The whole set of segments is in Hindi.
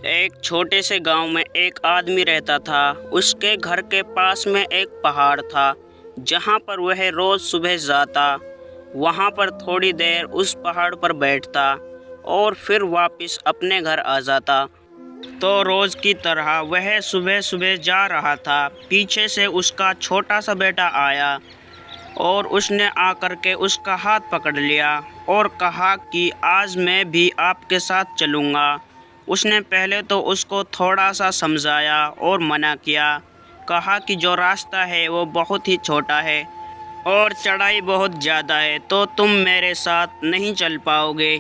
एक छोटे से गांव में एक आदमी रहता था। उसके घर के पास में एक पहाड़ था जहां पर वह रोज़ सुबह जाता, वहां पर थोड़ी देर उस पहाड़ पर बैठता और फिर वापस अपने घर आ जाता। तो रोज़ की तरह वह सुबह सुबह जा रहा था। पीछे से उसका छोटा सा बेटा आया और उसने आकर के उसका हाथ पकड़ लिया और कहा कि आज मैं भी आपके साथ चलूँगा। उसने पहले तो उसको थोड़ा सा समझाया और मना किया, कहा कि जो रास्ता है वो बहुत ही छोटा है और चढ़ाई बहुत ज़्यादा है, तो तुम मेरे साथ नहीं चल पाओगे।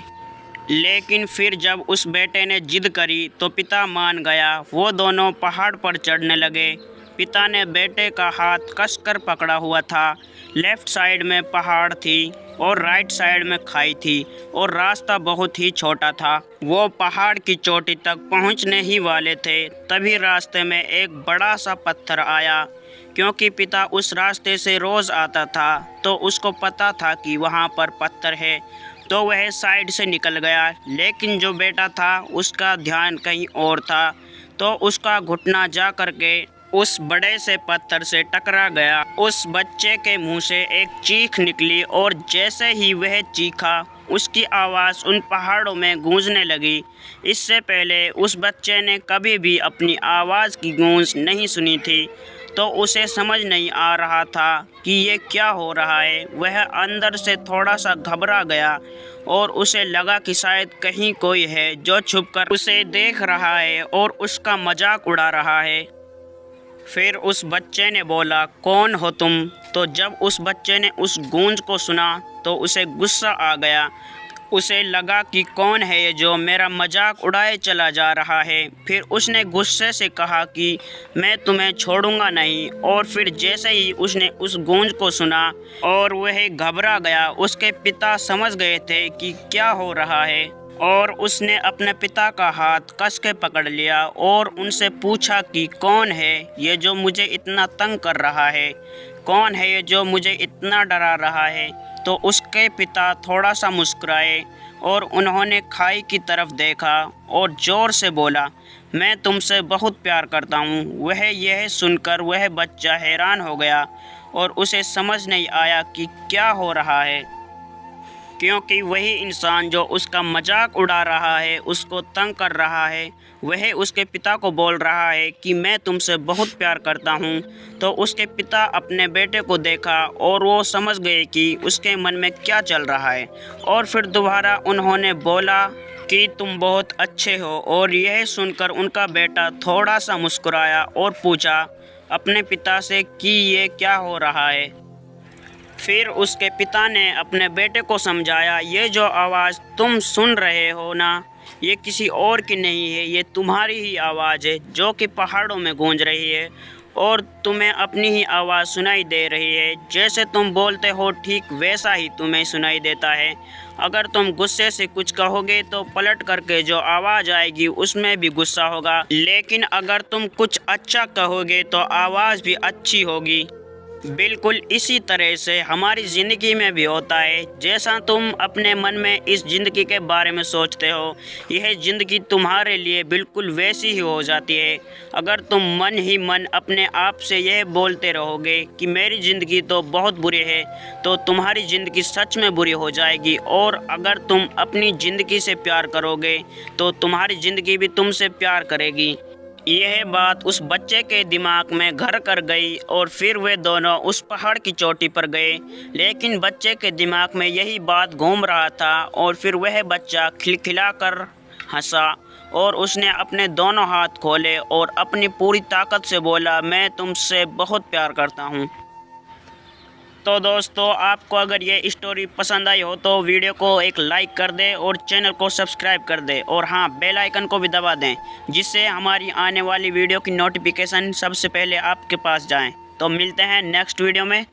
लेकिन फिर जब उस बेटे ने जिद करी तो पिता मान गया। वो दोनों पहाड़ पर चढ़ने लगे। पिता ने बेटे का हाथ कसकर पकड़ा हुआ था। लेफ़्ट साइड में पहाड़ थी और राइट साइड में खाई थी और रास्ता बहुत ही छोटा था। वो पहाड़ की चोटी तक पहुंचने ही वाले थे, तभी रास्ते में एक बड़ा सा पत्थर आया। क्योंकि पिता उस रास्ते से रोज़ आता था तो उसको पता था कि वहाँ पर पत्थर है, तो वह साइड से निकल गया। लेकिन जो बेटा था उसका ध्यान कहीं और था, तो उसका घुटना जा करके उस बड़े से पत्थर से टकरा गया। उस बच्चे के मुंह से एक चीख निकली और जैसे ही वह चीखा उसकी आवाज़ उन पहाड़ों में गूंजने लगी। इससे पहले उस बच्चे ने कभी भी अपनी आवाज़ की गूंज नहीं सुनी थी, तो उसे समझ नहीं आ रहा था कि ये क्या हो रहा है। वह अंदर से थोड़ा सा घबरा गया और उसे लगा कि शायद कहीं कोई है जो छुपकर उसे देख रहा है और उसका मजाक उड़ा रहा है। फिर उस बच्चे ने बोला, कौन हो तुम? तो जब उस बच्चे ने उस गूंज को सुना तो उसे गुस्सा आ गया। उसे लगा कि कौन है ये जो मेरा मजाक उड़ाए चला जा रहा है। फिर उसने गुस्से से कहा कि मैं तुम्हें छोड़ूंगा नहीं। और फिर जैसे ही उसने उस गूंज को सुना और वह घबरा गया। उसके पिता समझ गए थे कि क्या हो रहा है और उसने अपने पिता का हाथ कस के पकड़ लिया और उनसे पूछा कि कौन है ये जो मुझे इतना तंग कर रहा है, कौन है ये जो मुझे इतना डरा रहा है। तो उसके पिता थोड़ा सा मुस्कुराए और उन्होंने खाई की तरफ देखा और ज़ोर से बोला, मैं तुमसे बहुत प्यार करता हूँ। वह यह सुनकर वह बच्चा हैरान हो गया और उसे समझ नहीं आया कि क्या हो रहा है, क्योंकि वही इंसान जो उसका मजाक उड़ा रहा है, उसको तंग कर रहा है, वह उसके पिता को बोल रहा है कि मैं तुमसे बहुत प्यार करता हूँ। तो उसके पिता अपने बेटे को देखा और वो समझ गए कि उसके मन में क्या चल रहा है। और फिर दोबारा उन्होंने बोला कि तुम बहुत अच्छे हो। और यह सुनकर उनका बेटा थोड़ा सा मुस्कुराया और पूछा अपने पिता से कि ये क्या हो रहा है। फिर उसके पिता ने अपने बेटे को समझाया, ये जो आवाज़ तुम सुन रहे हो ना, ये किसी और की नहीं है, ये तुम्हारी ही आवाज़ है जो कि पहाड़ों में गूंज रही है और तुम्हें अपनी ही आवाज़ सुनाई दे रही है। जैसे तुम बोलते हो ठीक वैसा ही तुम्हें सुनाई देता है। अगर तुम गुस्से से कुछ कहोगे तो पलट करके जो आवाज़ आएगी उसमें भी गुस्सा होगा, लेकिन अगर तुम कुछ अच्छा कहोगे तो आवाज़ भी अच्छी होगी। बिल्कुल इसी तरह से हमारी ज़िंदगी में भी होता है। जैसा तुम अपने मन में इस ज़िंदगी के बारे में सोचते हो, यह ज़िंदगी तुम्हारे लिए बिल्कुल वैसी ही हो जाती है। अगर तुम मन ही मन अपने आप से यह बोलते रहोगे कि मेरी ज़िंदगी तो बहुत बुरी है, तो तुम्हारी ज़िंदगी सच में बुरी हो जाएगी। और अगर तुम अपनी ज़िंदगी से प्यार करोगे तो तुम्हारी ज़िंदगी भी तुमसे प्यार करेगी। यह बात उस बच्चे के दिमाग में घर कर गई और फिर वे दोनों उस पहाड़ की चोटी पर गए। लेकिन बच्चे के दिमाग में यही बात घूम रहा था और फिर वह बच्चा खिलखिलाकर हंसा और उसने अपने दोनों हाथ खोले और अपनी पूरी ताकत से बोला, मैं तुमसे बहुत प्यार करता हूँ। तो दोस्तों, आपको अगर ये स्टोरी पसंद आई हो तो वीडियो को एक लाइक कर दें और चैनल को सब्सक्राइब कर दें और हाँ, बेल आइकन को भी दबा दें, जिससे हमारी आने वाली वीडियो की नोटिफिकेशन सबसे पहले आपके पास जाएं। तो मिलते हैं नेक्स्ट वीडियो में।